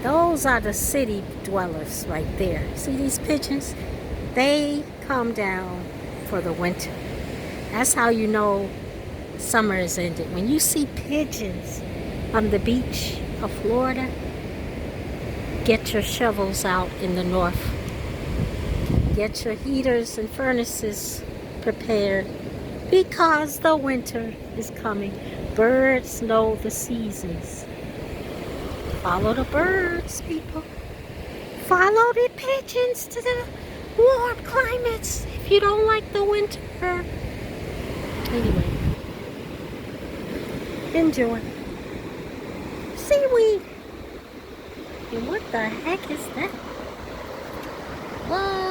Those are the city dwellers right there. See these pigeons? They come down for the winter. That's how you know summer is ended. When you see pigeons on the beach of Florida, get your shovels out in the north. Get your heaters and furnaces prepared because the winter is coming. Birds know the seasons. Follow the birds, people. Follow the pigeons to the warm climates if you don't like the winter. Anyway, enjoy. Seaweed. And what the heck is that? What?